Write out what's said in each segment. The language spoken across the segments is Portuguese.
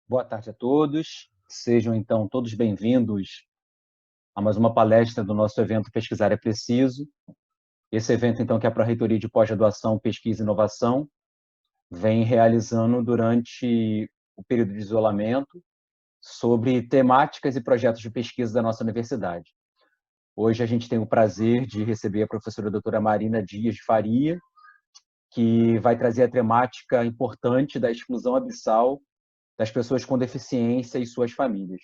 Boa tarde a todos. Sejam, então, todos bem-vindos a mais uma palestra do nosso evento Pesquisar é Preciso. Esse evento, então, que a Pró-Reitoria de Pós-Graduação, Pesquisa e Inovação vem realizando durante o período de isolamento sobre temáticas e projetos de pesquisa da nossa universidade. Hoje a gente tem o prazer de receber a professora doutora Marina Dias de Faria, que vai trazer a temática importante da exclusão abissal das pessoas com deficiência e suas famílias.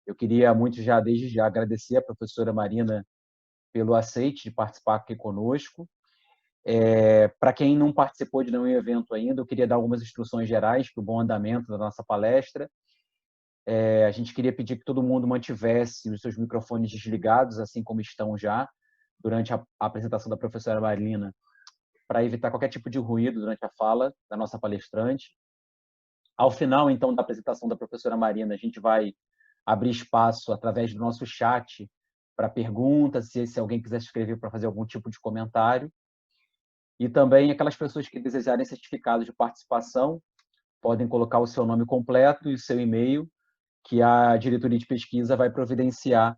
Eu queria muito desde já agradecer a professora Marina pelo aceite de participar aqui conosco. Para quem não participou de nenhum evento ainda, eu queria dar algumas instruções gerais para o bom andamento da nossa palestra. A gente queria pedir que todo mundo mantivesse os seus microfones desligados, assim como estão já, durante a apresentação da professora Marina, para evitar qualquer tipo de ruído durante a fala da nossa palestrante. Ao final, então, da apresentação da professora Marina, a gente vai abrir espaço através do nosso chat para perguntas, se alguém quiser escrever para fazer algum tipo de comentário. E também aquelas pessoas que desejarem certificado de participação podem colocar o seu nome completo e o seu e-mail, que a diretoria de pesquisa vai providenciar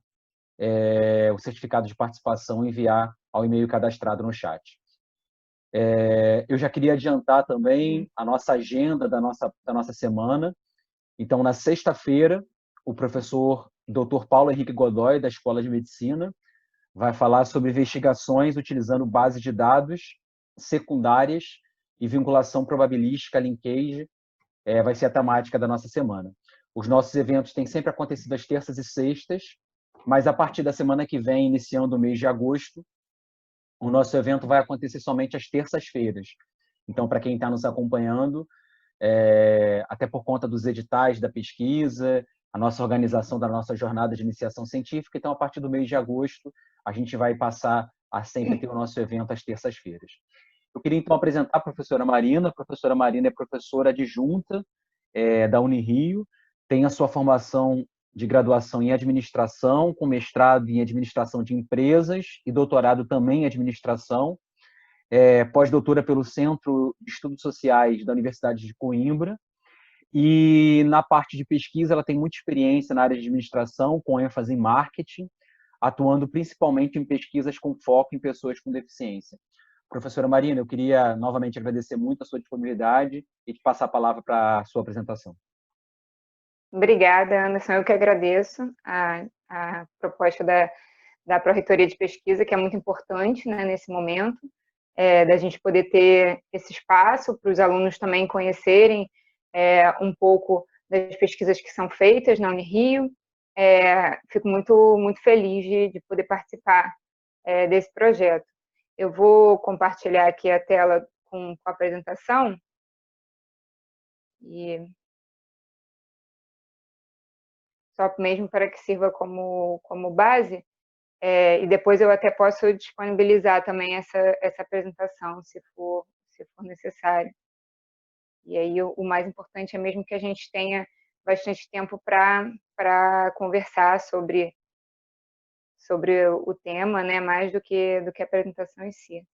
o certificado de participação e enviar ao e-mail cadastrado no chat. Eu já queria adiantar também a nossa agenda da nossa semana. Então, na sexta-feira, o professor Dr. Paulo Henrique Godoy, da Escola de Medicina, vai falar sobre investigações utilizando base de dados secundárias e vinculação probabilística, linkage, vai ser a temática da nossa semana. Os nossos eventos têm sempre acontecido às terças e sextas, mas a partir da semana que vem, iniciando o mês de agosto, o nosso evento vai acontecer somente às terças-feiras. Então, para quem está nos acompanhando, até por conta dos editais da pesquisa, a nossa organização da nossa jornada de iniciação científica. Então, a partir do mês de agosto, a gente vai passar a sempre ter o nosso evento às terças-feiras. Eu queria, então, apresentar a professora Marina. A professora Marina é professora adjunta da Unirio, tem a sua formação de graduação em administração, com mestrado em administração de empresas e doutorado também em administração, pós-doutora pelo Centro de Estudos Sociais da Universidade de Coimbra, e na parte de pesquisa ela tem muita experiência na área de administração, com ênfase em marketing, atuando principalmente em pesquisas com foco em pessoas com deficiência. Professora Marina, eu queria novamente agradecer muito a sua disponibilidade e te passar a palavra para a sua apresentação. Obrigada, Anderson. Eu que agradeço a proposta da Pró-Reitoria de Pesquisa, que é muito importante, né, nesse momento, da gente poder ter esse espaço para os alunos também conhecerem um pouco das pesquisas que são feitas na Unirio. Fico muito feliz de poder participar desse projeto. Eu vou compartilhar aqui a tela com a apresentação e só mesmo para que sirva como base, e depois eu até posso disponibilizar também essa apresentação, se for necessário. E aí o mais importante é mesmo que a gente tenha bastante tempo para conversar sobre o tema, né, mais do que a apresentação em si.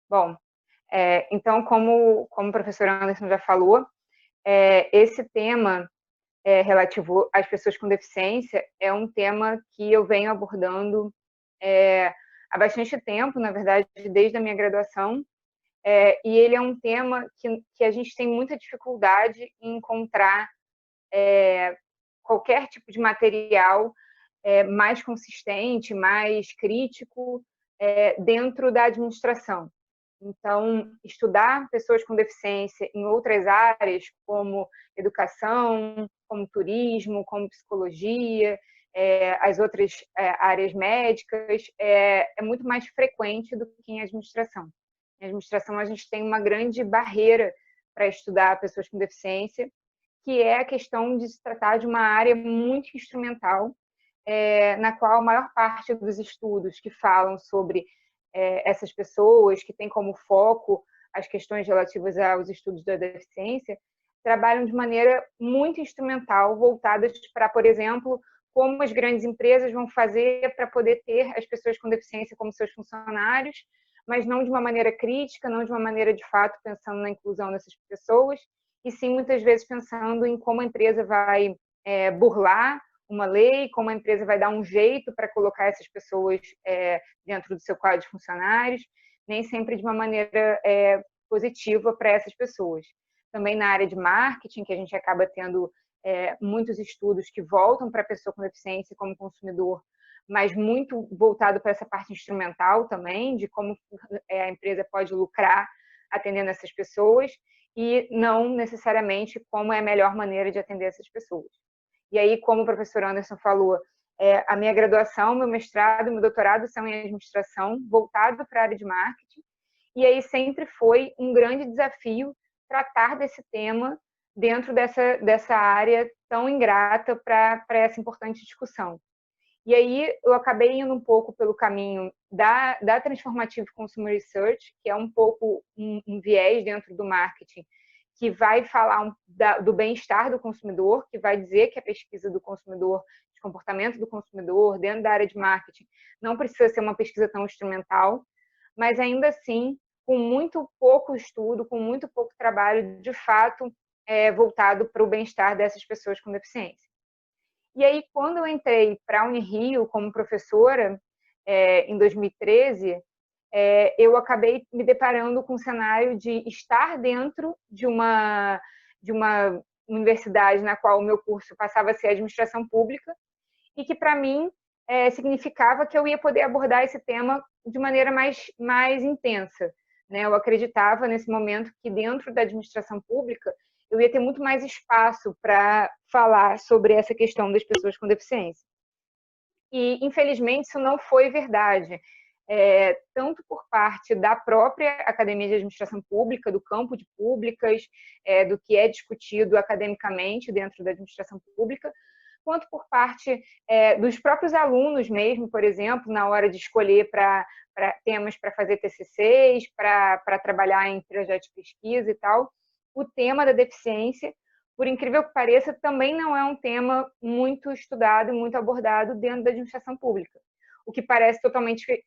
Bom, então, como o professor Anderson já falou, esse tema relativo às pessoas com deficiência é um tema que eu venho abordando há bastante tempo, na verdade, desde a minha graduação, e ele é um tema que a gente tem muita dificuldade em encontrar qualquer tipo de material mais consistente, mais crítico dentro da administração. Então, estudar pessoas com deficiência em outras áreas, como educação, como turismo, como psicologia, as outras áreas médicas, é muito mais frequente do que em administração. Em administração, a gente tem uma grande barreira para estudar pessoas com deficiência, que é a questão de se tratar de uma área muito instrumental, na qual a maior parte dos estudos que falam sobre essas pessoas, que têm como foco as questões relativas aos estudos da deficiência, trabalham de maneira muito instrumental, voltadas para, por exemplo, como as grandes empresas vão fazer para poder ter as pessoas com deficiência como seus funcionários, mas não de uma maneira crítica, não de uma maneira, de fato, pensando na inclusão dessas pessoas, e sim, muitas vezes, pensando em como a empresa vai burlar uma lei, como a empresa vai dar um jeito para colocar essas pessoas dentro do seu quadro de funcionários, nem sempre de uma maneira positiva para essas pessoas. Também na área de marketing, que a gente acaba tendo muitos estudos que voltam para a pessoa com deficiência como consumidor, mas muito voltado para essa parte instrumental também, de como a empresa pode lucrar atendendo essas pessoas, e não necessariamente como é a melhor maneira de atender essas pessoas. E aí, como o professor Anderson falou, a minha graduação, meu mestrado, meu doutorado são em administração, voltado para a área de marketing, e aí sempre foi um grande desafio tratar desse tema dentro dessa área tão ingrata para essa importante discussão. E aí eu acabei indo um pouco pelo caminho da Transformative Consumer Research, que é um pouco um viés dentro do marketing, que vai falar do bem-estar do consumidor, que vai dizer que a pesquisa do consumidor, de comportamento do consumidor, dentro da área de marketing, não precisa ser uma pesquisa tão instrumental, mas ainda assim, com muito pouco estudo, com muito pouco trabalho, de fato, voltado para o bem-estar dessas pessoas com deficiência. E aí, quando eu entrei para a Unirio como professora, em 2013, eu acabei me deparando com o cenário de estar dentro de uma universidade na qual o meu curso passava a ser administração pública, e que, para mim, significava que eu ia poder abordar esse tema de maneira mais intensa. Né? Eu acreditava, nesse momento, que dentro da administração pública eu ia ter muito mais espaço para falar sobre essa questão das pessoas com deficiência. E, infelizmente, isso não foi verdade. Tanto por parte da própria Academia de Administração Pública, do campo de públicas, do que é discutido academicamente dentro da administração pública, quanto por parte dos próprios alunos mesmo, por exemplo, na hora de escolher temas para fazer TCCs, para trabalhar em projetos de pesquisa e tal. O tema da deficiência, por incrível que pareça, também não é um tema muito estudado, muito abordado dentro da administração pública, o que parece totalmente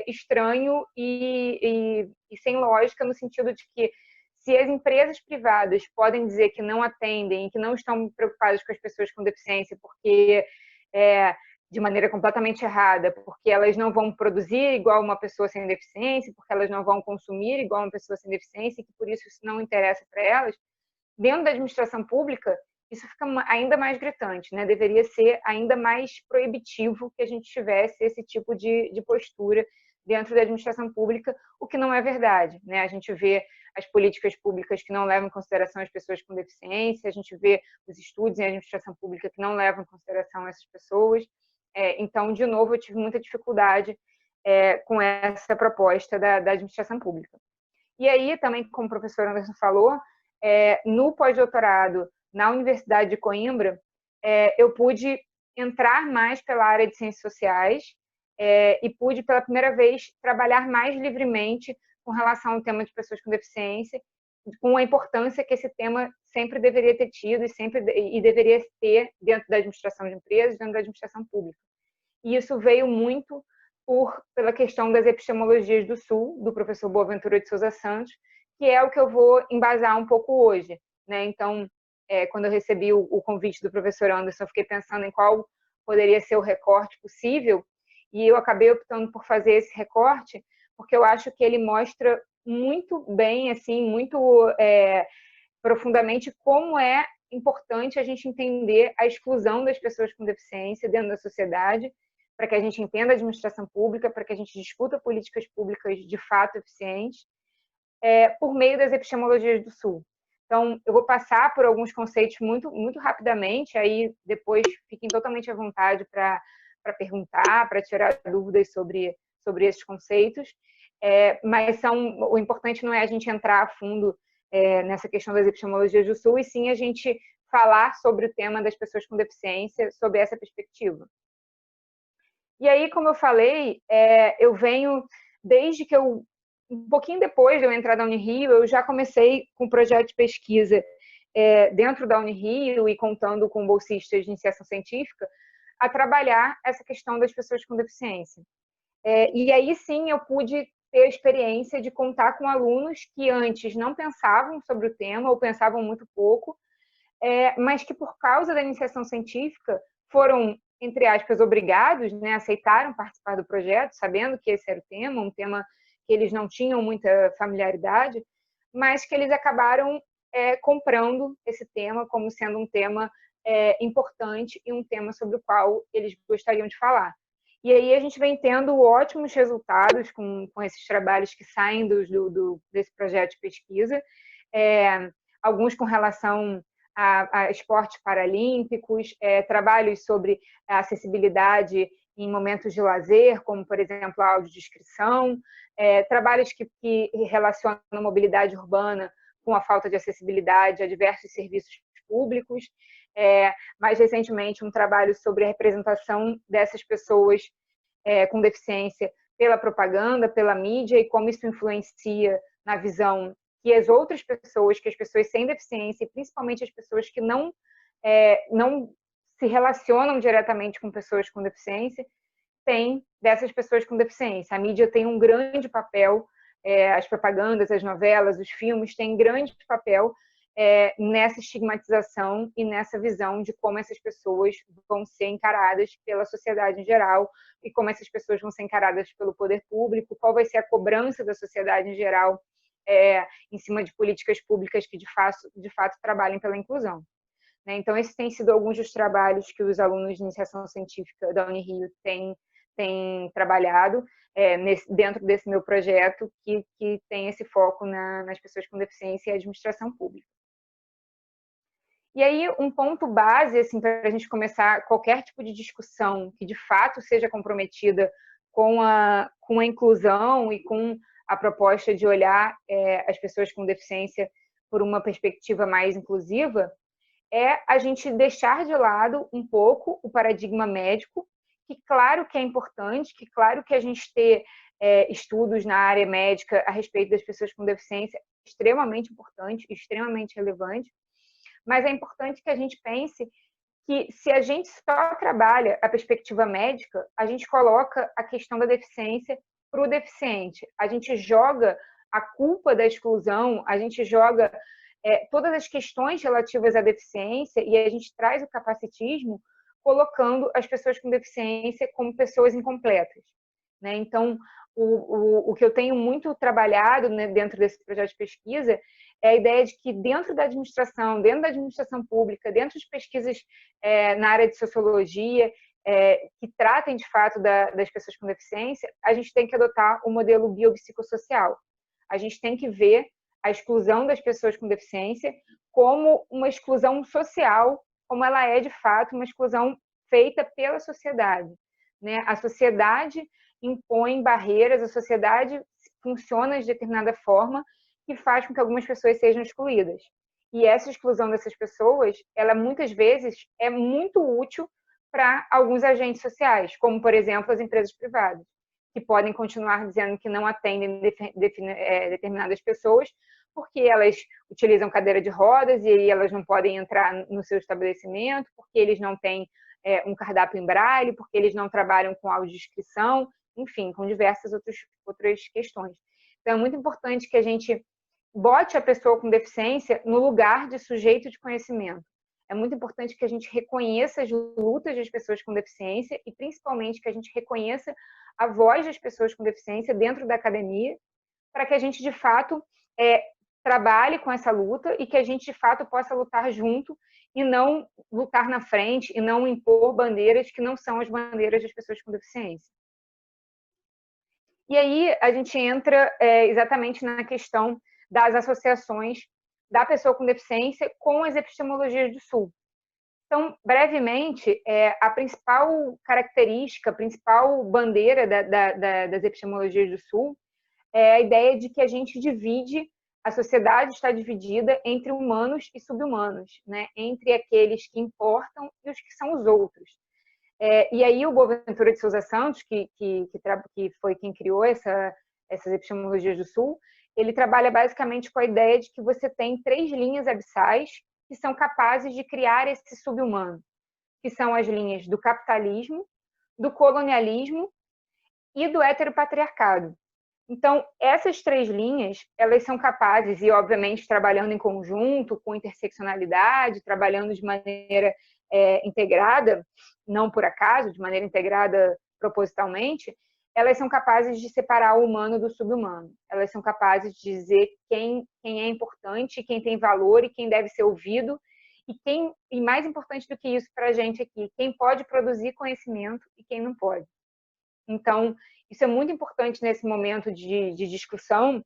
estranho e sem lógica, no sentido de que, se as empresas privadas podem dizer que não atendem, que não estão preocupadas com as pessoas com deficiência, porque de maneira completamente errada, porque elas não vão produzir igual uma pessoa sem deficiência, porque elas não vão consumir igual uma pessoa sem deficiência, e que por isso não interessa para elas, dentro da administração pública, isso fica ainda mais gritante, né? Deveria ser ainda mais proibitivo que a gente tivesse esse tipo de postura dentro da administração pública, o que não é verdade, né? A gente vê as políticas públicas que não levam em consideração as pessoas com deficiência, a gente vê os estudos em administração pública que não levam em consideração essas pessoas. Então, de novo, eu tive muita dificuldade com essa proposta da administração pública. E aí, também, como o professor Anderson falou, no pós-doutorado na Universidade de Coimbra, eu pude entrar mais pela área de ciências sociais e pude, pela primeira vez, trabalhar mais livremente com relação ao tema de pessoas com deficiência, com a importância que esse tema sempre deveria ter tido e deveria ter dentro da administração de empresas, dentro da administração pública. E isso veio muito pela questão das epistemologias do Sul, do professor Boaventura de Souza Santos, que é o que eu vou embasar um pouco hoje. Né? Então, quando eu recebi o convite do professor Anderson, eu fiquei pensando em qual poderia ser o recorte possível, e eu acabei optando por fazer esse recorte, porque eu acho que ele mostra muito bem, assim, muito profundamente, como é importante a gente entender a exclusão das pessoas com deficiência dentro da sociedade, para que a gente entenda a administração pública, para que a gente discuta políticas públicas de fato eficientes, por meio das epistemologias do Sul. Então, eu vou passar por alguns conceitos muito, muito rapidamente, aí depois fiquem totalmente à vontade para perguntar, para tirar dúvidas sobre esses conceitos, mas o importante não é a gente entrar a fundo nessa questão das epistemologias do Sul, e sim a gente falar sobre o tema das pessoas com deficiência, sob essa perspectiva. E aí, como eu falei, eu venho, desde que um pouquinho depois de eu entrar na Unirio, eu já comecei com um projeto de pesquisa dentro da Unirio e contando com bolsistas de iniciação científica, a trabalhar essa questão das pessoas com deficiência. E aí sim eu pude ter a experiência de contar com alunos que antes não pensavam sobre o tema ou pensavam muito pouco, mas que por causa da iniciação científica foram, entre aspas, obrigados, né, aceitaram participar do projeto, sabendo que esse era o tema, um tema que eles não tinham muita familiaridade, mas que eles acabaram comprando esse tema como sendo um tema importante e um tema sobre o qual eles gostariam de falar. E aí a gente vem tendo ótimos resultados com esses trabalhos que saem desse projeto de pesquisa, alguns com relação a esportes paralímpicos, trabalhos sobre a acessibilidade em momentos de lazer, como, por exemplo, a audiodescrição, trabalhos que relacionam a mobilidade urbana com a falta de acessibilidade a diversos serviços públicos. Mais recentemente, um trabalho sobre a representação dessas pessoas com deficiência pela propaganda, pela mídia, e como isso influencia na visão que as outras pessoas, que as pessoas sem deficiência, e principalmente as pessoas que não se relacionam diretamente com pessoas com deficiência, têm dessas pessoas com deficiência. A mídia tem um grande papel, as propagandas, as novelas, os filmes têm grande papel nessa estigmatização e nessa visão de como essas pessoas vão ser encaradas pela sociedade em geral e como essas pessoas vão ser encaradas pelo poder público, qual vai ser a cobrança da sociedade em geral em cima de políticas públicas que de fato trabalhem pela inclusão. Então, esses têm sido alguns dos trabalhos que os alunos de iniciação científica da Unirio têm trabalhado dentro desse meu projeto, que tem esse foco nas pessoas com deficiência e administração pública. E aí, um ponto base assim, para a gente começar qualquer tipo de discussão que de fato seja comprometida com a inclusão e com a proposta de olhar as pessoas com deficiência por uma perspectiva mais inclusiva, é a gente deixar de lado um pouco o paradigma médico, que claro que é importante, que claro que a gente ter estudos na área médica a respeito das pessoas com deficiência é extremamente importante, extremamente relevante, mas é importante que a gente pense que se a gente só trabalha a perspectiva médica, a gente coloca a questão da deficiência para o deficiente. A gente joga a culpa da exclusão, a gente joga todas as questões relativas à deficiência e a gente traz o capacitismo colocando as pessoas com deficiência como pessoas incompletas. Então, o que eu tenho muito trabalhado dentro desse projeto de pesquisa é a ideia de que dentro da administração pública, dentro de pesquisas na área de sociologia, que tratem de fato das pessoas com deficiência, a gente tem que adotar o modelo biopsicossocial. A gente tem que ver a exclusão das pessoas com deficiência como uma exclusão social, como ela é de fato uma exclusão feita pela sociedade. A sociedade impõe barreiras, a sociedade funciona de determinada forma que faz com que algumas pessoas sejam excluídas. E essa exclusão dessas pessoas, ela muitas vezes é muito útil para alguns agentes sociais, como, por exemplo, as empresas privadas, que podem continuar dizendo que não atendem determinadas pessoas, porque elas utilizam cadeira de rodas e aí elas não podem entrar no seu estabelecimento, porque eles não têm um cardápio em braille, porque eles não trabalham com audiodescrição, enfim, com diversas outras questões. Então, é muito importante que a gente bote a pessoa com deficiência no lugar de sujeito de conhecimento. É muito importante que a gente reconheça as lutas das pessoas com deficiência e, principalmente, que a gente reconheça a voz das pessoas com deficiência dentro da academia, para que a gente, de fato, trabalhe com essa luta e que a gente, de fato, possa lutar junto e não lutar na frente e não impor bandeiras que não são as bandeiras das pessoas com deficiência. E aí a gente entra exatamente na questão das associações da pessoa com deficiência com as epistemologias do Sul. Então, brevemente, a principal característica, a principal bandeira das epistemologias do Sul é a ideia de que a gente divide, a sociedade está dividida entre humanos e subhumanos, entre aqueles que importam e os que são os outros. E aí o Boaventura de Sousa Santos, que foi quem criou essas epistemologias do Sul, ele trabalha basicamente com a ideia de que você tem 3 linhas abissais que são capazes de criar esse subhumano, que são as linhas do capitalismo, do colonialismo e do heteropatriarcado. Então, essas 3 linhas, elas são capazes, e obviamente trabalhando em conjunto, com interseccionalidade, trabalhando de maneira integrada, não por acaso, de maneira integrada propositalmente, elas são capazes de separar o humano do subhumano. Elas são capazes de dizer quem é importante, quem tem valor e quem deve ser ouvido, e mais importante do que isso para a gente aqui, quem pode produzir conhecimento e quem não pode. Então, isso é muito importante nesse momento de discussão,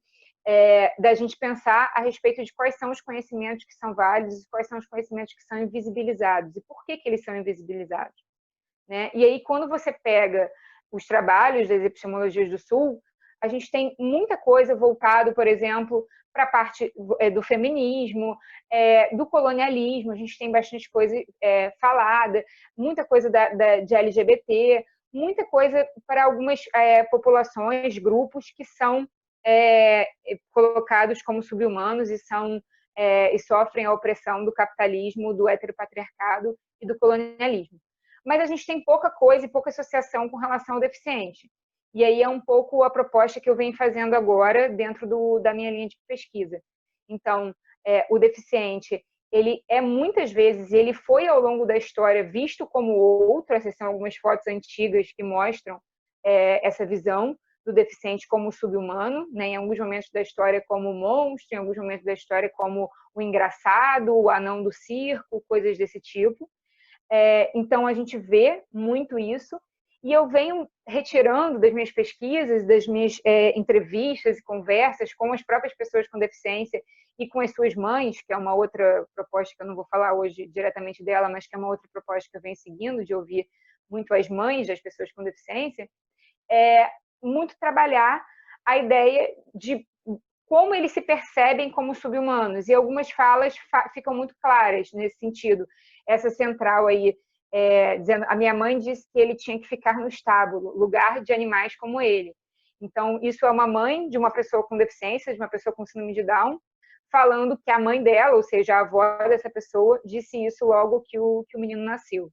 da gente pensar a respeito de quais são os conhecimentos que são válidos e quais são os conhecimentos que são invisibilizados e por que eles são invisibilizados. Né? E aí, quando você pega os trabalhos das epistemologias do Sul, a gente tem muita coisa voltado, por exemplo, para a parte do feminismo, do colonialismo, a gente tem bastante coisa falada, muita coisa de LGBT, muita coisa para algumas populações, grupos que são colocados como subhumanos e sofrem a opressão do capitalismo, do heteropatriarcado e do colonialismo. Mas a gente tem pouca coisa e pouca associação com relação ao deficiente. E aí é um pouco a proposta que eu venho fazendo agora dentro da minha linha de pesquisa. Então, o deficiente, ele muitas vezes, ele foi ao longo da história visto como outro, essas são algumas fotos antigas que mostram essa visão do deficiente como subhumano, né? Em alguns momentos da história como monstro, em alguns momentos da história como o engraçado, o anão do circo, coisas desse tipo. Então, a gente vê muito isso, e eu venho retirando das minhas pesquisas, das minhas entrevistas e conversas com as próprias pessoas com deficiência e com as suas mães, que é uma outra proposta que eu não vou falar hoje diretamente dela, mas que é uma outra proposta que eu venho seguindo, de ouvir muito as mães das pessoas com deficiência, muito trabalhar a ideia de como eles se percebem como subhumanos. E algumas falas ficam muito claras nesse sentido. Essa central aí, dizendo, a minha mãe disse que ele tinha que ficar no estábulo, lugar de animais como ele. Então, isso é uma mãe de uma pessoa com deficiência, de uma pessoa com síndrome de Down, falando que a mãe dela, ou seja, a avó dessa pessoa, disse isso logo que o menino nasceu.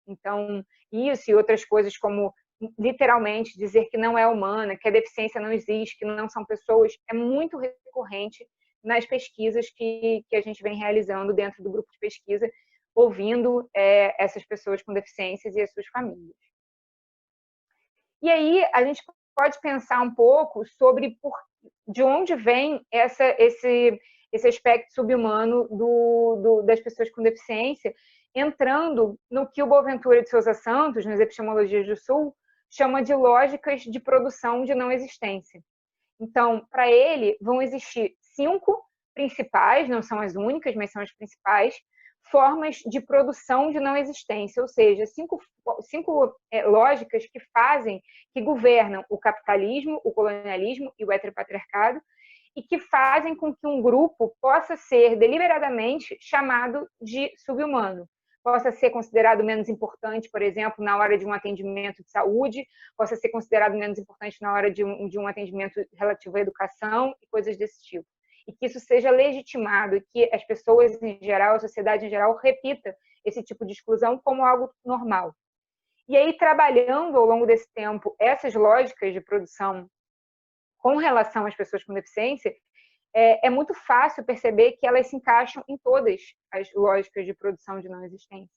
Então, isso e outras coisas como literalmente dizer que não é humana, que a deficiência não existe, que não são pessoas, é muito recorrente nas pesquisas que a gente vem realizando dentro do grupo de pesquisa, ouvindo essas pessoas com deficiências e as suas famílias. E aí a gente pode pensar um pouco sobre de onde vem esse aspecto subhumano das pessoas com deficiência, entrando no que o Boaventura de Souza Santos, nas Epistemologias do Sul, chama de lógicas de produção de não existência. Então, para ele, vão existir 5 principais, não são as únicas, mas são as principais, formas de produção de não existência, ou seja, 5 lógicas que governam o capitalismo, o colonialismo e o heteropatriarcado, e que fazem com que um grupo possa ser deliberadamente chamado de subhumano, possa ser considerado menos importante, por exemplo, na hora de um atendimento de saúde, possa ser considerado menos importante na hora de um atendimento relativo à educação e coisas desse tipo. E que isso seja legitimado, e que as pessoas em geral, a sociedade em geral, repita esse tipo de exclusão como algo normal. E aí, trabalhando ao longo desse tempo essas lógicas de produção com relação às pessoas com deficiência, é muito fácil perceber que elas se encaixam em todas as lógicas de produção de não existência.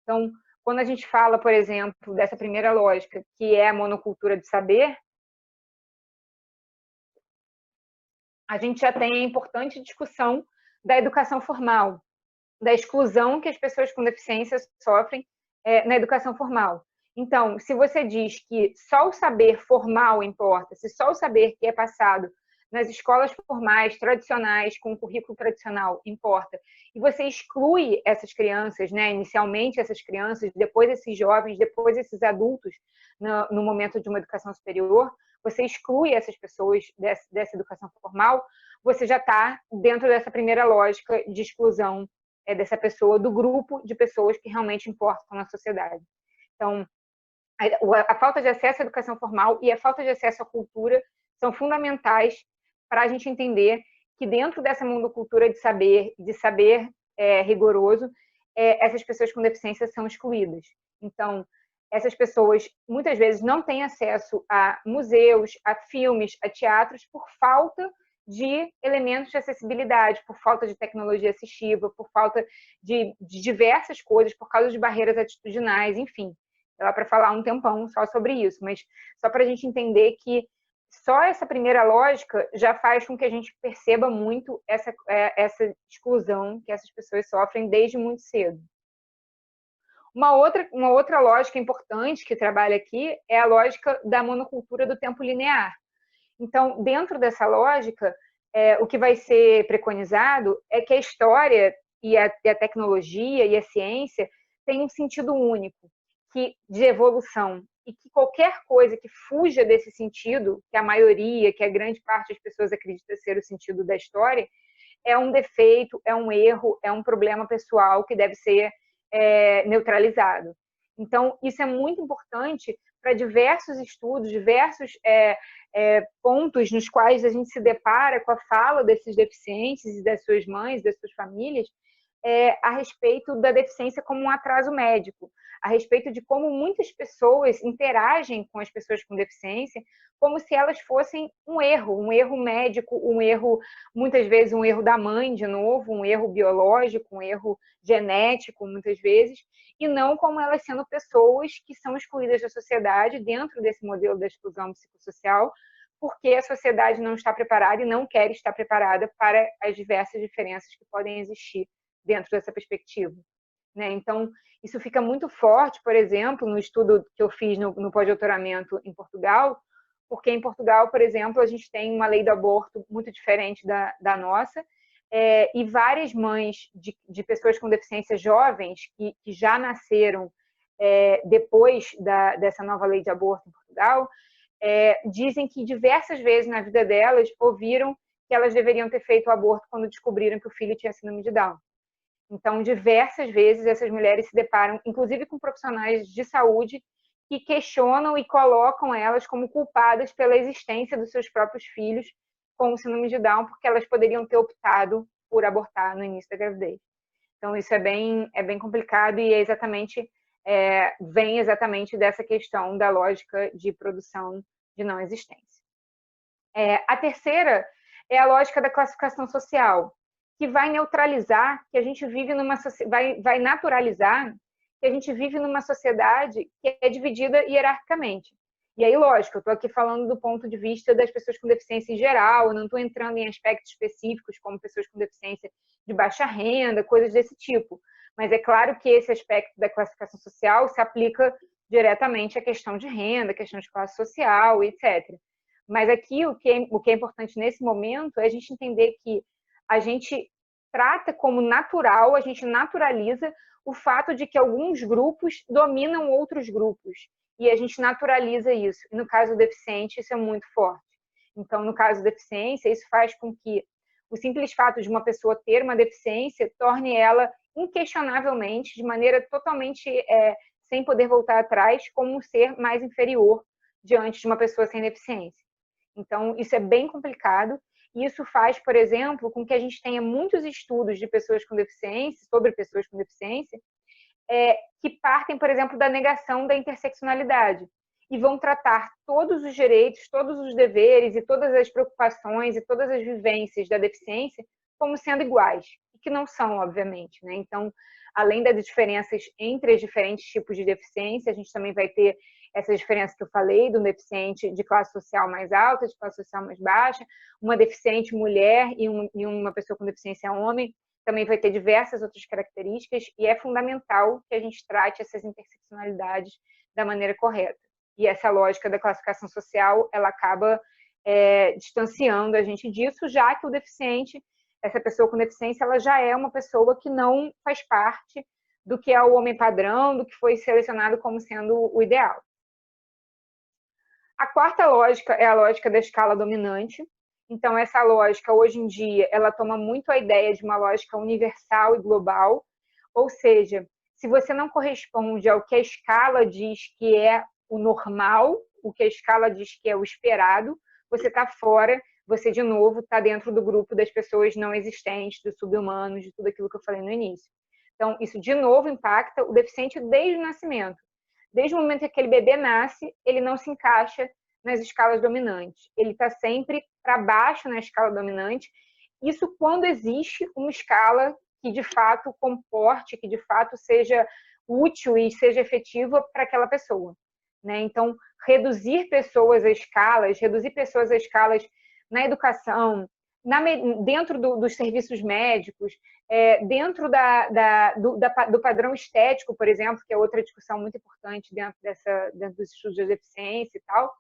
Então, quando a gente fala, por exemplo, dessa primeira lógica, que é a monocultura de saber, a gente já tem a importante discussão da educação formal, da exclusão que as pessoas com deficiência sofrem na educação formal. Então, se você diz que só o saber formal importa, se só o saber que é passado nas escolas formais, tradicionais, com o currículo tradicional, importa, e você exclui essas crianças, né, inicialmente essas crianças, depois esses jovens, depois esses adultos, no momento de uma educação superior, você exclui essas pessoas dessa educação formal, você já está dentro dessa primeira lógica de exclusão dessa pessoa, do grupo de pessoas que realmente importam na sociedade. Então, a falta de acesso à educação formal e a falta de acesso à cultura são fundamentais para a gente entender que dentro dessa monocultura de saber rigoroso, essas pessoas com deficiência são excluídas. Então, essas pessoas muitas vezes não têm acesso a museus, a filmes, a teatros por falta de elementos de acessibilidade, por falta de tecnologia assistiva, por falta de diversas coisas, por causa de barreiras atitudinais, enfim. Dá para falar um tempão só sobre isso, mas só para a gente entender que só essa primeira lógica já faz com que a gente perceba muito essa exclusão que essas pessoas sofrem desde muito cedo. Uma outra lógica importante que trabalha aqui é a lógica da monocultura do tempo linear. Então, dentro dessa lógica, o que vai ser preconizado é que a história e a tecnologia e a ciência têm um sentido único de evolução, e que qualquer coisa que fuja desse sentido, que a maioria, que a grande parte das pessoas acredita ser o sentido da história, é um defeito, é um erro, é um problema pessoal que deve ser neutralizado. Então, isso é muito importante para diversos estudos, diversos pontos nos quais a gente se depara com a fala desses deficientes e das suas mães, das suas famílias, a respeito da deficiência como um atraso médico, a respeito de como muitas pessoas interagem com as pessoas com deficiência como se elas fossem um erro médico, um erro, muitas vezes um erro da mãe, de novo, um erro biológico, um erro genético, muitas vezes, e não como elas sendo pessoas que são excluídas da sociedade dentro desse modelo da exclusão psicossocial, porque a sociedade não está preparada e não quer estar preparada para as diversas diferenças que podem existir dentro dessa perspectiva. Então, isso fica muito forte, por exemplo, no estudo que eu fiz no pós-doutoramento em Portugal, porque em Portugal, por exemplo, a gente tem uma lei do aborto muito diferente da nossa, e várias mães de pessoas com deficiência jovens que já nasceram depois dessa nova lei de aborto em Portugal, dizem que diversas vezes na vida delas ouviram que elas deveriam ter feito o aborto quando descobriram que o filho tinha síndrome de Down. Então, diversas vezes essas mulheres se deparam, inclusive com profissionais de saúde, que questionam e colocam elas como culpadas pela existência dos seus próprios filhos com síndrome de Down, porque elas poderiam ter optado por abortar no início da gravidez. Então, isso é bem complicado e vem exatamente dessa questão da lógica de produção de não existência. A terceira é a lógica da classificação social, que vai neutralizar que a gente vive vai naturalizar que a gente vive numa sociedade que é dividida hierarquicamente. E aí, lógico, eu estou aqui falando do ponto de vista das pessoas com deficiência em geral, eu não estou entrando em aspectos específicos, como pessoas com deficiência de baixa renda, coisas desse tipo. Mas é claro que esse aspecto da classificação social se aplica diretamente à questão de renda, à questão de classe social, etc. Mas aqui, o que é importante nesse momento é a gente entender que a gente trata como natural, a gente naturaliza o fato de que alguns grupos dominam outros grupos. E a gente naturaliza isso. E no caso do deficiente, isso é muito forte. Então, no caso da deficiência, isso faz com que o simples fato de uma pessoa ter uma deficiência torne ela, inquestionavelmente, de maneira totalmente sem poder voltar atrás, como um ser mais inferior diante de uma pessoa sem deficiência. Então, isso é bem complicado. E isso faz, por exemplo, com que a gente tenha muitos estudos de pessoas com deficiência, sobre pessoas com deficiência, que partem, por exemplo, da negação da interseccionalidade e vão tratar todos os direitos, todos os deveres e todas as preocupações e todas as vivências da deficiência como sendo iguais, e que não são, obviamente. Então, além das diferenças entre os diferentes tipos de deficiência, a gente também vai ter essas diferenças que eu falei, do deficiente de classe social mais alta, de classe social mais baixa, uma deficiente mulher e uma pessoa com deficiência homem, também vai ter diversas outras características, e é fundamental que a gente trate essas interseccionalidades da maneira correta. E essa lógica da classificação social, ela acaba distanciando a gente disso, já que o deficiente, essa pessoa com deficiência, ela já é uma pessoa que não faz parte do que é o homem padrão, do que foi selecionado como sendo o ideal. A quarta lógica é a lógica da escala dominante. Então, essa lógica, hoje em dia, ela toma muito a ideia de uma lógica universal e global, ou seja, se você não corresponde ao que a escala diz que é o normal, o que a escala diz que é o esperado, você está fora, você, de novo, está dentro do grupo das pessoas não existentes, dos sub-humanos, de tudo aquilo que eu falei no início. Então, isso, de novo, impacta o deficiente desde o nascimento. desde o momento que aquele bebê nasce, ele não se encaixa nas escalas dominantes. Ele está sempre para baixo na escala dominante. Isso quando existe uma escala que de fato comporte, que de fato seja útil e seja efetiva para aquela pessoa. Né? Então, reduzir pessoas a escalas na educação, dentro dos serviços médicos, dentro do padrão estético, por exemplo, que é outra discussão muito importante dentro dos estudos de deficiência e tal,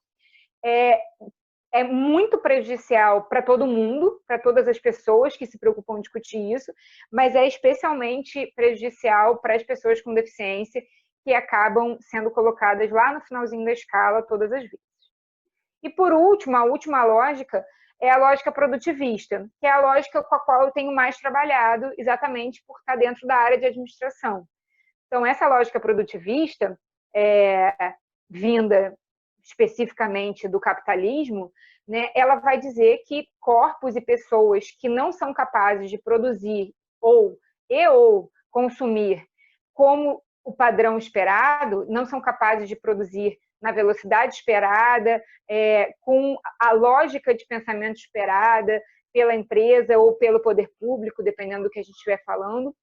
é muito prejudicial para todo mundo, para todas as pessoas que se preocupam em discutir isso, mas é especialmente prejudicial para as pessoas com deficiência, que acabam sendo colocadas lá no finalzinho da escala todas as vezes. E, por último, a última lógica é a lógica produtivista, que é a lógica com a qual eu tenho mais trabalhado, exatamente por estar dentro da área de administração. Então, essa lógica produtivista, vinda especificamente do capitalismo, né, ela vai dizer que corpos e pessoas que não são capazes de produzir ou consumir como o padrão esperado, não são capazes de produzir na velocidade esperada, com a lógica de pensamento esperada pela empresa ou pelo poder público, dependendo do que a gente estiver falando,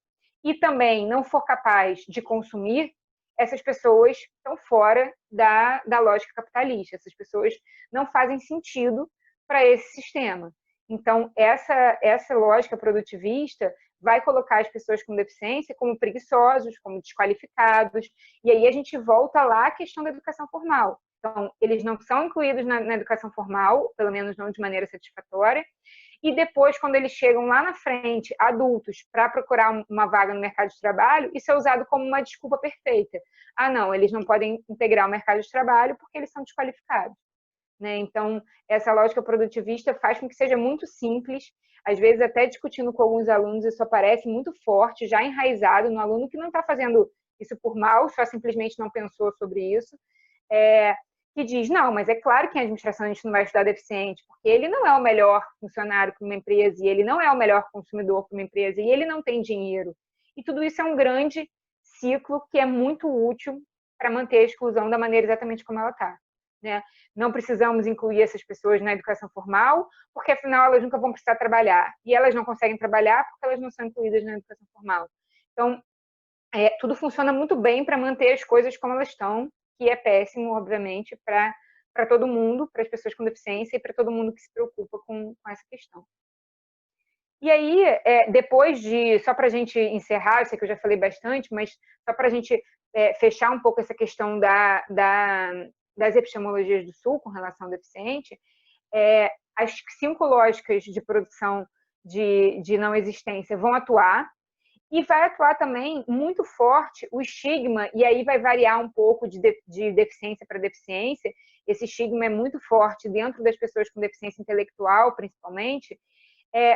e também não for capaz de consumir, essas pessoas estão fora da lógica capitalista. Essas pessoas não fazem sentido para esse sistema. Então, essa lógica produtivista vai colocar as pessoas com deficiência como preguiçosos, como desqualificados, e aí a gente volta lá à questão da educação formal. Então, eles não são incluídos na educação formal, pelo menos não de maneira satisfatória, e depois, quando eles chegam lá na frente, adultos, para procurar uma vaga no mercado de trabalho, isso é usado como uma desculpa perfeita. Ah, não, eles não podem integrar o mercado de trabalho porque eles são desqualificados. Né? Então, essa lógica produtivista faz com que seja muito simples, às vezes até discutindo com alguns alunos, isso aparece muito forte, já enraizado no aluno que não está fazendo isso por mal, só simplesmente não pensou sobre isso, que diz, não, mas é claro que em administração a gente não vai estudar deficiente, porque ele não é o melhor funcionário para uma empresa, e ele não é o melhor consumidor para uma empresa, e ele não tem dinheiro. E tudo isso é um grande ciclo que é muito útil para manter a exclusão da maneira exatamente como ela está. Né? Não precisamos incluir essas pessoas na educação formal, porque afinal elas nunca vão precisar trabalhar. E elas não conseguem trabalhar porque elas não são incluídas na educação formal. Então, tudo funciona muito bem para manter as coisas como elas estão, que é péssimo, obviamente, para todo mundo, para as pessoas com deficiência e para todo mundo que se preocupa com essa questão. E aí, depois de, só para a gente encerrar, eu sei que eu já falei bastante, mas só para a gente fechar um pouco essa questão das epistemologias do Sul com relação ao deficiente, as 5 lógicas de produção de não existência vão atuar, e vai atuar também muito forte o estigma, e aí vai variar um pouco de deficiência para deficiência. Esse estigma é muito forte dentro das pessoas com deficiência intelectual, principalmente,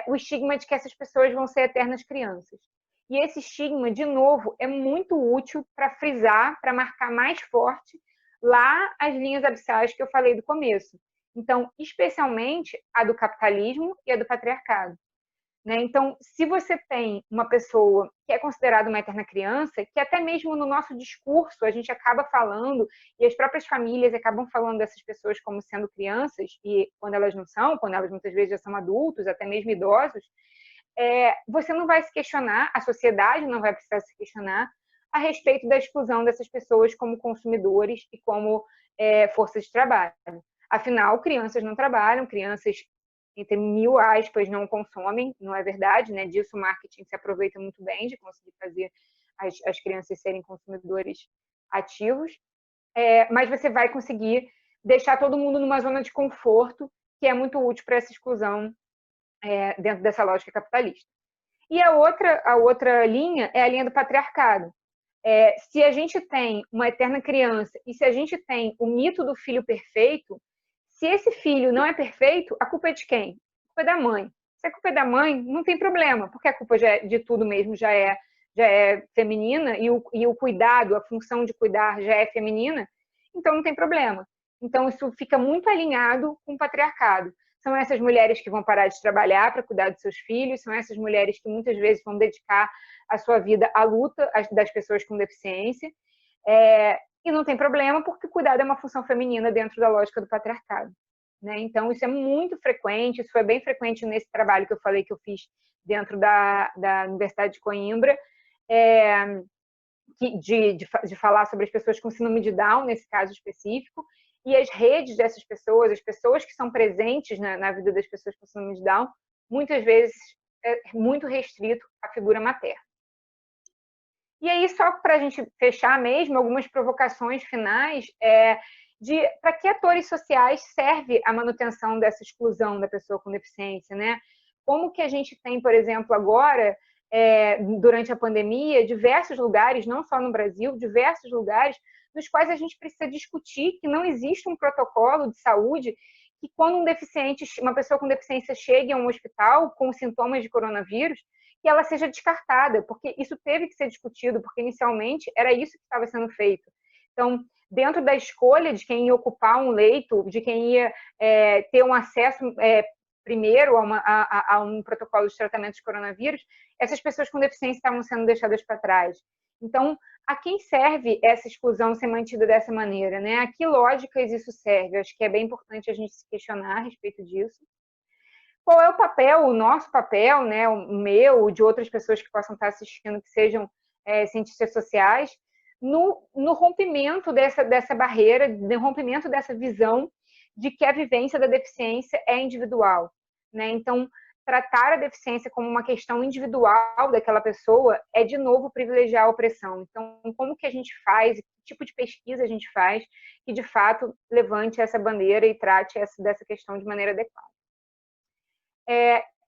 o estigma de que essas pessoas vão ser eternas crianças. E esse estigma, de novo, é muito útil para frisar, para marcar mais forte lá as linhas abissais que eu falei do começo. Então, especialmente a do capitalismo e a do patriarcado. Né? Então, se você tem uma pessoa que é considerada uma eterna criança, que até mesmo no nosso discurso a gente acaba falando, e as próprias famílias acabam falando dessas pessoas como sendo crianças, e quando elas não são, quando elas muitas vezes já são adultos, até mesmo idosos, você não vai se questionar, a sociedade não vai precisar se questionar a respeito da exclusão dessas pessoas como consumidores e como força de trabalho. Afinal, crianças não trabalham, crianças entre 1000 aspas, não consomem, não é verdade, né? Disso o marketing se aproveita muito bem, de conseguir fazer as crianças serem consumidores ativos, mas você vai conseguir deixar todo mundo numa zona de conforto, que é muito útil para essa exclusão dentro dessa lógica capitalista. E a outra linha é a linha do patriarcado. Se a gente tem uma eterna criança e se a gente tem o mito do filho perfeito, se esse filho não é perfeito, a culpa é de quem? A culpa é da mãe. Se a culpa é da mãe, não tem problema, porque a culpa de tudo mesmo já é feminina e o cuidado, a função de cuidar já é feminina, então não tem problema. Então isso fica muito alinhado com o patriarcado. São essas mulheres que vão parar de trabalhar para cuidar dos seus filhos, são essas mulheres que muitas vezes vão dedicar a sua vida à luta das pessoas com deficiência. E não tem problema, porque cuidado é uma função feminina dentro da lógica do patriarcado. Né? Então, isso é muito frequente, isso foi bem frequente nesse trabalho que eu falei que eu fiz dentro da Universidade de Coimbra, de falar sobre as pessoas com síndrome de Down, nesse caso específico, e as redes dessas pessoas, as pessoas que são presentes na vida das pessoas com síndrome de Down, muitas vezes é muito restrito à figura materna. E aí, só para a gente fechar mesmo, algumas provocações finais, para que atores sociais serve a manutenção dessa exclusão da pessoa com deficiência, né? Como que a gente tem, por exemplo, agora, durante a pandemia, diversos lugares, não só no Brasil, diversos lugares, nos quais a gente precisa discutir que não existe um protocolo de saúde que quando uma pessoa com deficiência chegue a um hospital com sintomas de coronavírus, que ela seja descartada, porque isso teve que ser discutido, porque inicialmente era isso que estava sendo feito. Então, dentro da escolha de quem ia ocupar um leito, de quem ia ter um acesso primeiro a um protocolo de tratamento de coronavírus, essas pessoas com deficiência estavam sendo deixadas para trás. Então, a quem serve essa exclusão ser mantida dessa maneira? Né? A que lógicas isso serve? Acho que é bem importante a gente se questionar a respeito disso. Qual é o papel, o nosso papel, né, o meu, de outras pessoas que possam estar assistindo, que sejam cientistas sociais, no rompimento dessa barreira, no rompimento dessa visão de que a vivência da deficiência é individual. Né? Então, tratar a deficiência como uma questão individual daquela pessoa é, de novo, privilegiar a opressão. Então, como que a gente faz, que tipo de pesquisa a gente faz que, de fato, levante essa bandeira e trate dessa questão de maneira adequada.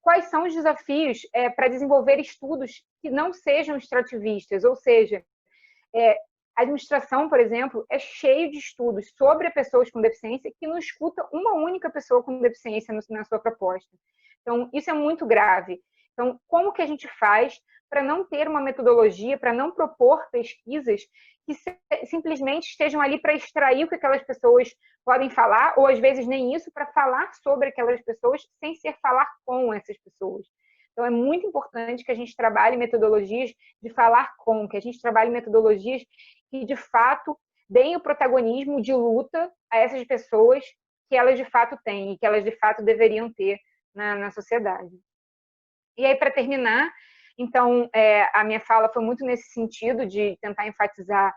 Quais são os desafios para desenvolver estudos que não sejam extrativistas, ou seja, a administração, por exemplo, é cheio de estudos sobre pessoas com deficiência que não escuta uma única pessoa com deficiência na sua proposta. Então, isso é muito grave. Então, como que a gente faz para não ter uma metodologia, para não propor pesquisas que simplesmente estejam ali para extrair o que aquelas pessoas podem falar, ou às vezes nem isso, para falar sobre aquelas pessoas, sem ser falar com essas pessoas. Então, é muito importante que a gente trabalhe metodologias de falar com, que a gente trabalhe metodologias que, de fato, deem o protagonismo de luta a essas pessoas que elas, de fato, têm e que elas, de fato, deveriam ter na sociedade. E aí, para terminar, então, a minha fala foi muito nesse sentido de tentar enfatizar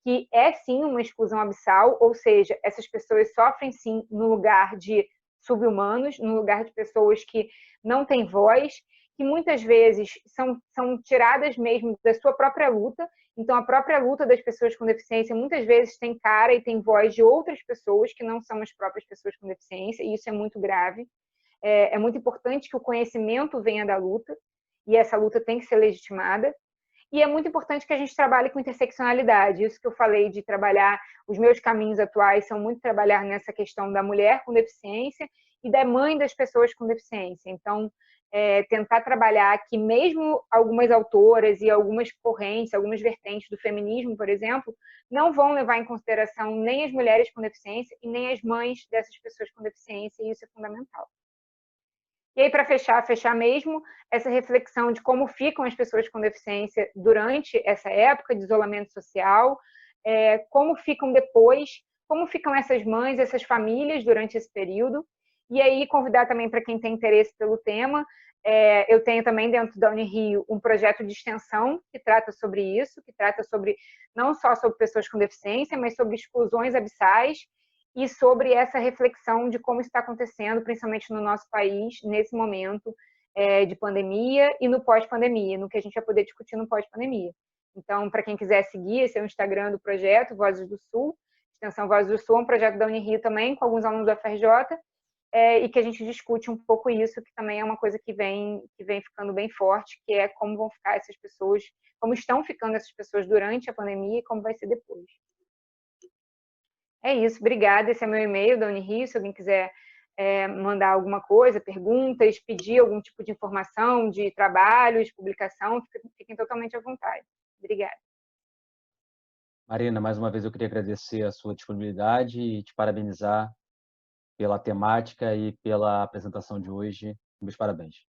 que é, sim, uma exclusão abissal, ou seja, essas pessoas sofrem, sim, no lugar de sub-humanos, no lugar de pessoas que não têm voz, que muitas vezes são tiradas mesmo da sua própria luta. Então, a própria luta das pessoas com deficiência muitas vezes tem cara e tem voz de outras pessoas que não são as próprias pessoas com deficiência, e isso é muito grave. É muito importante que o conhecimento venha da luta, e essa luta tem que ser legitimada. E é muito importante que a gente trabalhe com interseccionalidade. Isso que eu falei de trabalhar, os meus caminhos atuais são muito trabalhar nessa questão da mulher com deficiência e da mãe das pessoas com deficiência. Então, tentar trabalhar que mesmo algumas autoras e algumas correntes, algumas vertentes do feminismo, por exemplo, não vão levar em consideração nem as mulheres com deficiência e nem as mães dessas pessoas com deficiência, e isso é fundamental. E aí, para fechar mesmo, essa reflexão de como ficam as pessoas com deficiência durante essa época de isolamento social, como ficam depois, como ficam essas mães, essas famílias durante esse período. E aí, convidar também para quem tem interesse pelo tema, eu tenho também dentro da Unirio um projeto de extensão que trata sobre isso, que trata sobre não só sobre pessoas com deficiência, mas sobre exclusões abissais, e sobre essa reflexão de como está acontecendo, principalmente no nosso país, nesse momento de pandemia e no pós-pandemia, no que a gente vai poder discutir no pós-pandemia. Então, para quem quiser seguir, esse é o Instagram do projeto Vozes do Sul, Extensão Vozes do Sul, é um projeto da Unirio também, com alguns alunos da UFRJ, e que a gente discute um pouco isso, que também é uma coisa que vem ficando bem forte, que é como vão ficar essas pessoas, como estão ficando essas pessoas durante a pandemia e como vai ser depois. É isso, obrigada. Esse é meu e-mail da Unirio, se alguém quiser mandar alguma coisa, perguntas, pedir algum tipo de informação, de trabalho, de publicação, fiquem totalmente à vontade. Obrigada. Marina, mais uma vez eu queria agradecer a sua disponibilidade e te parabenizar pela temática e pela apresentação de hoje. Meus parabéns.